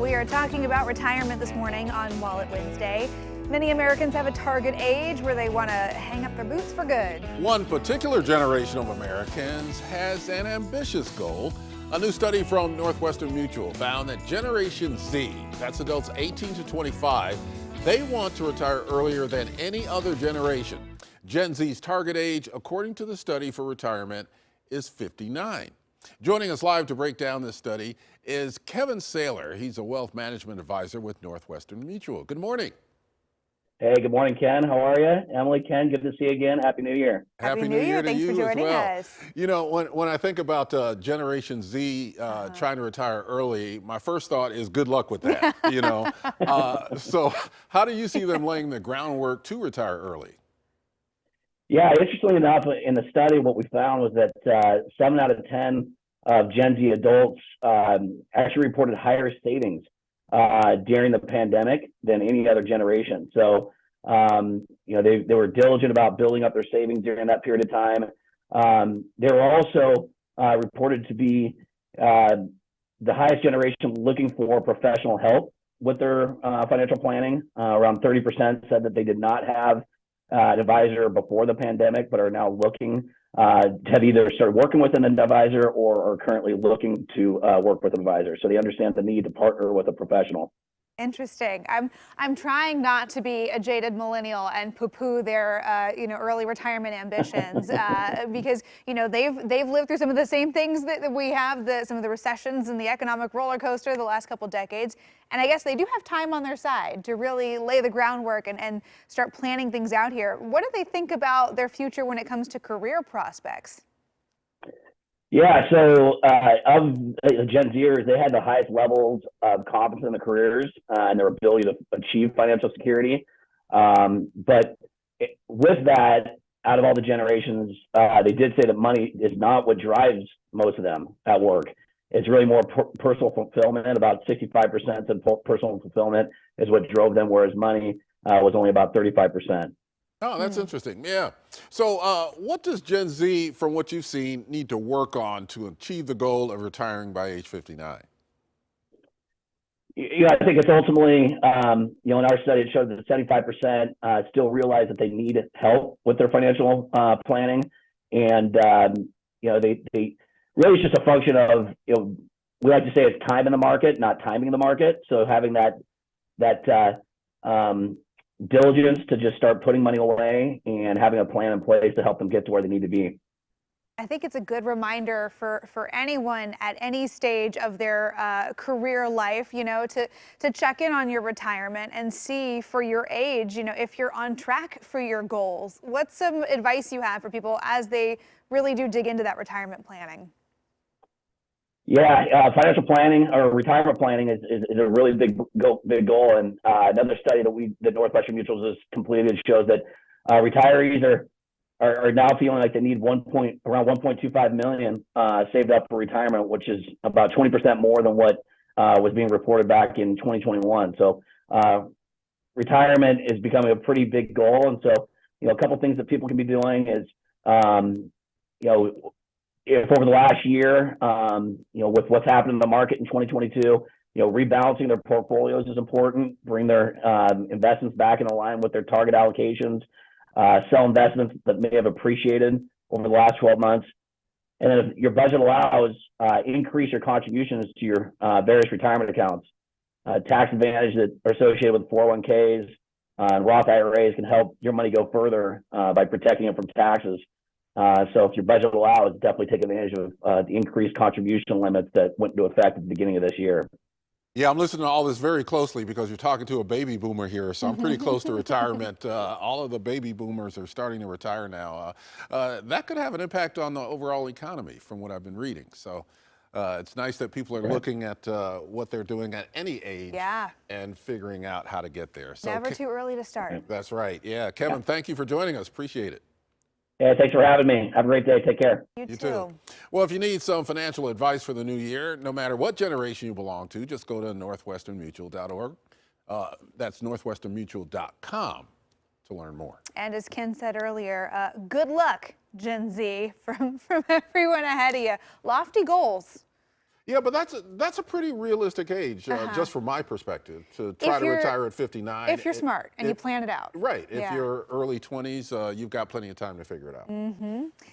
We are talking about retirement this morning on Wallet Wednesday. Many Americans have a target age where they want to hang up their boots for good. One particular generation of Americans has an ambitious goal. A new study from Northwestern Mutual found that Generation Z, that's adults 18 to 25, they want to retire earlier than any other generation. Gen Z's target age, according to the study for retirement, is 59. Joining us live to break down this study is Kevin Saylor. He's a wealth management advisor with Northwestern Mutual. Good morning. Hey, good morning, Ken. How are you? Emily, Ken, good to see you again. Happy New Year. Happy New Year to Thanks you for joining as well. us. You know, when I think about Generation Z trying to retire early, my first thought is good luck with that, you know. So how do you see them laying the groundwork to retire early? Yeah, interestingly enough, in the study, what we found was that 7 out of 10 of Gen Z adults actually reported higher savings during the pandemic than any other generation. So, you know, they were diligent about building up their savings during that period of time. They were also reported to be the highest generation looking for professional help with their financial planning. Around 30% said that they did not have an advisor before the pandemic, but are now looking to have either started working with an advisor or are currently looking to work with an advisor. So they understand the need to partner with a professional. Interesting. I'm trying not to be a jaded millennial and poo-poo their early retirement ambitions because they've lived through some of the same things that we have, some of the recessions and the economic roller coaster the last couple decades, and I guess they do have time on their side to really lay the groundwork and start planning things out here. What do they think about their future when it comes to career prospects? Yeah, so of Gen Zers, they had the highest levels of confidence in their careers and their ability to achieve financial security. But with that, out of all the generations, they did say that money is not what drives most of them at work. It's really more personal fulfillment. About 65% of personal fulfillment is what drove them, whereas money was only about 35%. Oh, that's interesting. Yeah. So what does Gen Z, from what you've seen, need to work on to achieve the goal of retiring by age 59? Yeah, I think it's ultimately, in our study, it showed that 75% still realize that they need help with their financial planning. And, they really, it's just a function of, we like to say it's time in the market, not timing the market. So having that diligence to just start putting money away and having a plan in place to help them get to where they need to be. I think it's a good reminder for anyone at any stage of their career life, to check in on your retirement and see for your age, if you're on track for your goals. What's some advice you have for people as they really do dig into that retirement planning? Yeah, financial planning or retirement planning is a really big goal. And another study that Northwestern Mutual has completed shows that retirees are now feeling like they need around 1.25 million saved up for retirement, which is about 20% more than what was being reported back in 2021. So retirement is becoming a pretty big goal. And so, a couple things that people can be doing is, if over the last year, with what's happened in the market in 2022, rebalancing their portfolios is important. Bring their investments back in line with their target allocations. Sell investments that may have appreciated over the last 12 months. And then if your budget allows, increase your contributions to your various retirement accounts. Tax advantage that are associated with 401ks and Roth IRAs can help your money go further by protecting it from taxes. So if your budget allows, definitely take advantage of the increased contribution limits that went into effect at the beginning of this year. Yeah, I'm listening to all this very closely because you're talking to a baby boomer here, so I'm pretty close to retirement. All of the baby boomers are starting to retire now. That could have an impact on the overall economy from what I've been reading. So it's nice that people are looking at what they're doing at any age and figuring out how to get there. So never too early to start. That's right. Yeah, Kevin, thank you for joining us. Appreciate it. Yeah, thanks for having me. Have a great day. Take care. You too. Well, if you need some financial advice for the new year, no matter what generation you belong to, just go to northwesternmutual.org. That's northwesternmutual.com to learn more. And as Ken said earlier, good luck, Gen Z, from everyone ahead of you. Lofty goals. Yeah, but that's a pretty realistic age, just from my perspective, to try to retire at 59. If you're smart and you plan it out. Right. If Yeah. you're early 20s, you've got plenty of time to figure it out.